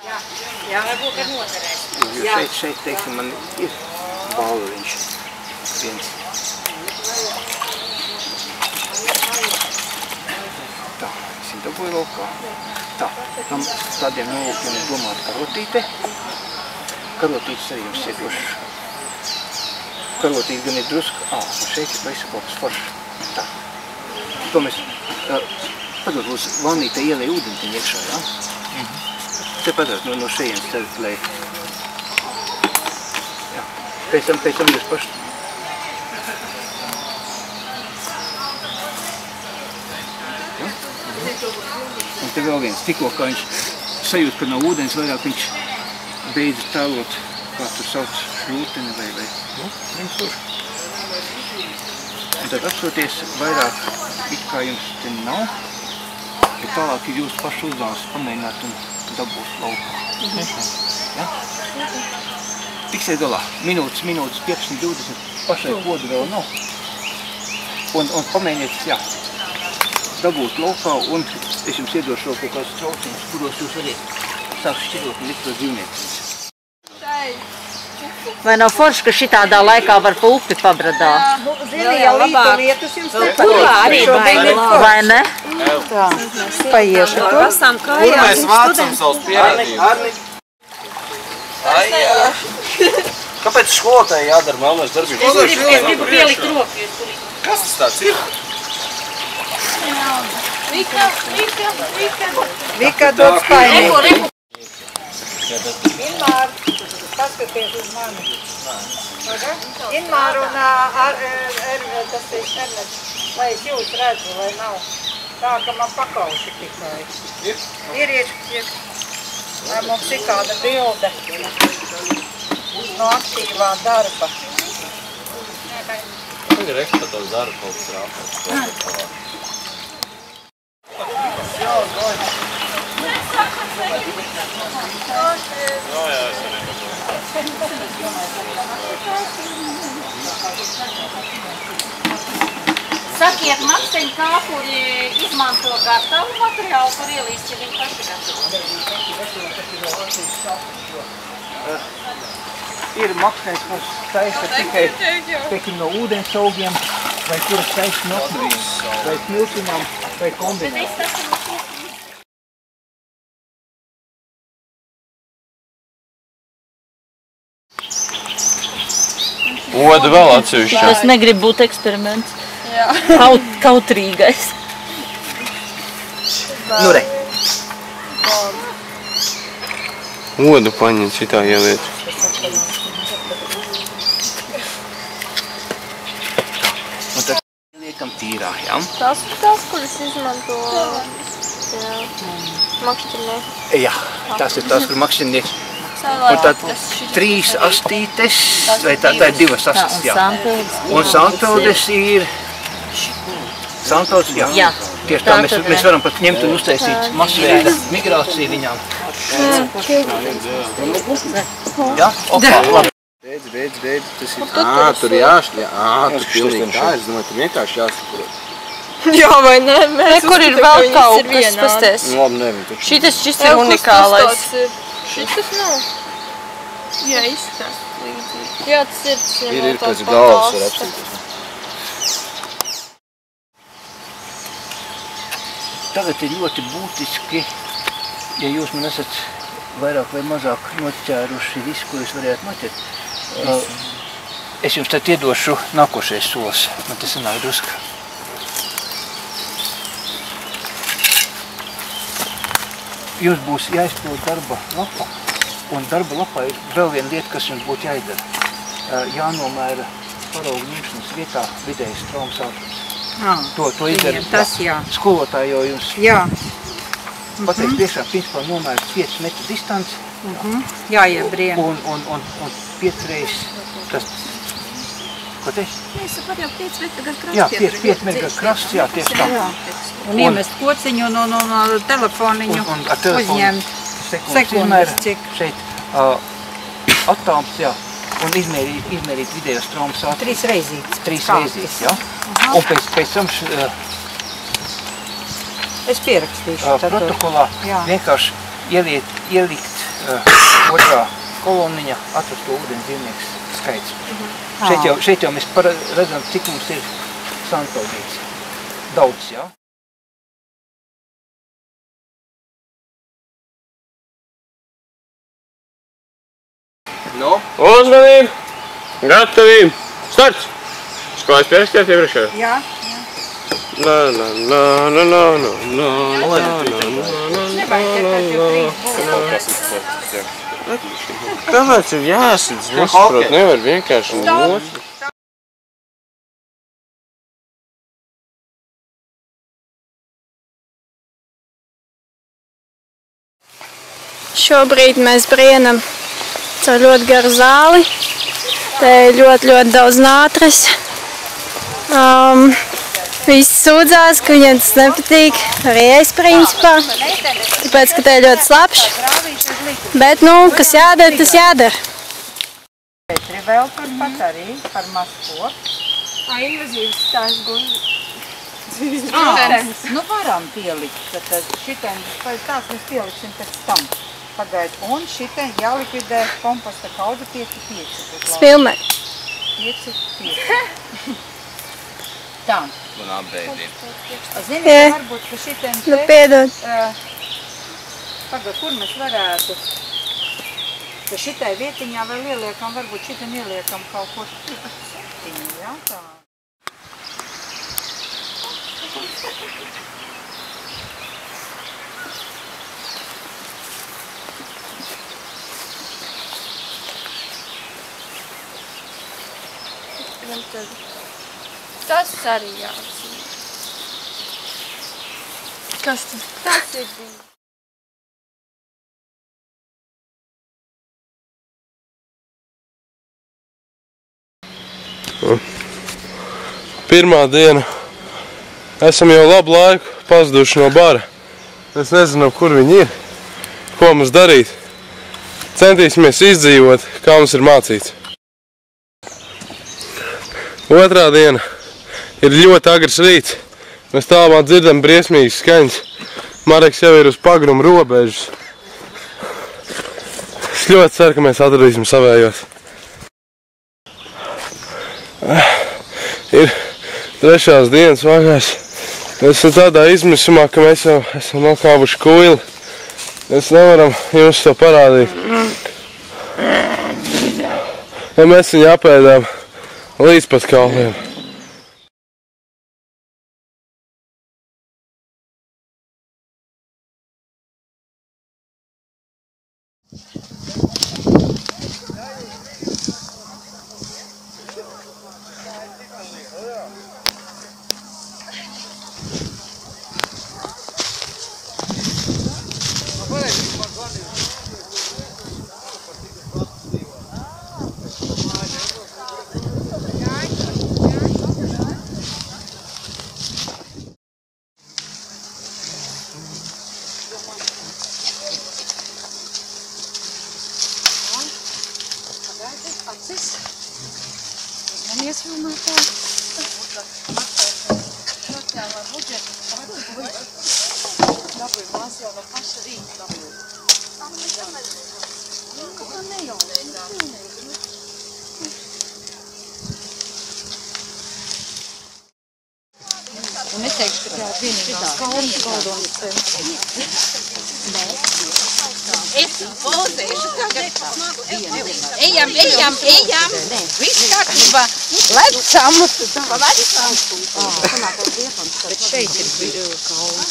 Jā, varbūt, ka noderēs. Šeit, teiksim, man ir balviņš viens. Tā, es dabūju laukā. Tā, tam tādiem nolūkiem ir domāta karotīte. Karotītes arī jums iedošu. Karotīte gan ir drusku, un šeit ir paisa kaut kas foršs. Tā. To mēs, padod, lūdzu, vannītē ielēja ūdentiņu iekšā, jā? Te padod no šejienes tad, lai... Jā. Pēc tam jūs paši. Ja? Un te vēl viens, tikko, kā viņš sajūt, ka nav ūdens, vairāk viņš beidz tēlot, kā tur sauc šļūteni vai viņš tur. Un tad apsoties vairāk, it kā jums te nav, bet tālāk ir jūsu pašu uzdevums pamēģināt un dabūt laukā. Ja? Tiksiet galā, minūtes, 15, 20, pašai podu vēl nav. Un pamēģiniet, jā, dabūt laukā, un es jums iedošu vēl kaut kādus trauciņus, kuros jūs arī sāks šķirot un likt tos dzīvniekus. Vai nav forši, ka šitādā laikā var pa upi pabradāt? Jā, lietus jums Kurā arī vai ne? Tā, paiešu to. Kur mēs vācam savus pierādījumus? Kāpēc skolotāji jādara melnais darbības? Es gribu pielikt roku. Kas tas tāds ir? Vika dod spainīgi. Inmār, paskaties uz mani. Inmār un tas ir Ernets, lai es jūs redzu, lai nav tā, ka man pakauši tikai. Ir. Lai mums ir kāda bilde no aktīvā darba. Man ir eksploatāts darba kaut kas rāpēc. Sakiet, makseņu kāpuri izmanto gatavu materiālu par ielīst, ja viņi paši gatavo? Ir makseņas, kuras taisa tikai, teiksim, no ūdens augiem, vai kuras taisa no akmēm, vai smiltinām, vai kombinām. Oda vēl atsevišķā. Es negribu būt eksperiments. Kautrīgais. Nu re. Odu paņem šitā ieliet. Un tad liekam tīrā, jā? Tas, kuras izmanto makšķernieki. Jā, tas ir tas, kur makšķernieks. Un tad 3 astītes, vai tā ir 2 astītes, jā. Un Santpildes ir... Santpildes, jā. Tieši tā, mēs varam pat ņemt un uztaisīt masveida migrāciju viņām. Jā? Opā, labi. Beidz, tas ir... Tur jāšļā. Tur pilnīgi tā, es domāju, tur vienkārši jāsaprot. Jā, vai ne? Kur ir vēl kaut kas pasties? Labi, nevien. Šitas ir unikālais. Šitas nav. Jā, izskatās līdzīgi. Jā, tas ir. Ir pēc galvas var apstīties. Tagad ir ļoti būtiski, ja jūs man esat vairāk vai mazāk noķēruši visu, ko jūs varētu noķert. Es jums tad iedošu nākošais solis. Man tas sanāk druska. Jums būs jāizpild darba lapa. Un darba lapā ir vēl viena lieta, kas jums būtu jāizdara. Jānomēra paraugu ņemšanas vietā vidējais traumas ātrums. To izdara skolotāji jau jums pateiks priekšā, principā nomēra 5 metru distanci. Jāiebrien. Un 5 reizes tas, ko teici? Es saprotu jau 5 metru gar krasts. Jā, 5 metru gar krasts, jā, tieši tā. Un iemest kociņu un telefoniņu uzņemt. Sekundes cik? Šeit attālums, jā. Un izmērīt vidējos traumas ātrums. 3 reizītes. 3 reizītes, jā. Un pēc tam es pierakstīšu. Protokolā vienkārši ielikt otrā koloniņa atrasto ūdens dzīvnieks skaits. Šeit jau mēs redzam, cik mums ir santaudīts. Daudz, jā? Nu? Uzmanību! Gatavību! Starts! Sklājas pierakstījāt iepriekšējā? Jā. Kāpēc ir jāsadz? Nesaprot, nevar vienkārši nost. Šobrīd mēs brienam caur ļoti garu zāli. Te ir ļoti daudz nātres. Visi sūdzās, ka viņiem tas nepatīk, arī es principā, tāpēc, ka te ir ļoti slapš. Bet, nu, kas jādara, tas jādara. Vēl turpat arī par mazu koku. Invazīvs tās guļas. Nu varam pielikt, tad šitien, tās mēs pieliksim pēc tam. Pagaid, un šitien jālikvidē komposta kaudze 5-5. Spilmē. 5-5. Tā. Man apbeidīja. Ziniet, varbūt, ka šitien te... Nu, piedod. Pagaid, kur mēs varētu... Ka šitai vietiņā vēl ieliekam, varbūt šitien ieliekam kaut ko 7, jā, tā. Tas arī jāatzīmē. Kas tas? Tas ir bija. Pirmā diena. Esam jau labu laiku pazuduši no bara. Es nezinu, kur viņi ir, ko mums darīt. Centīsimies izdzīvot, kā mums ir mācīts. Otrā diena. Ir ļoti agrs rīts. Mēs tālumā dzirdam briesmīgas skaņas. Mareks jau ir uz pagrumu robežas. Es ļoti ceru, ka mēs atradīsim savējos. Ir 3. dienas vakars. Mēs esam tādā izmisumā, ka mēs jau esam nokāvuši kuili. Mēs nevaram jums to parādīt. Ja mēs viņu apēdām līdz pat kauliem. Un es teikšu, ka tā vienīgās skaldonas Es pozēšu tagad. Ejam. Viss kārtībā. Lecam. Pa vecam. Bet šeit ir kauna.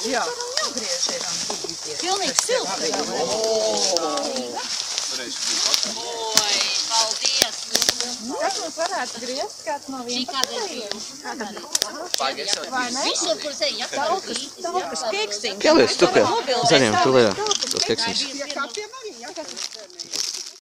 Jā. Pilnīgi silts. Oi, paldies. Kas mums varētu griezt? Kāds no Šī 11? kāda ir visur, kur zēj, ja Taukas keksiņš. Pieliec tu pie zaļiem, tu lejā. Tos keksiņus. Pie kāpiem arī, jā?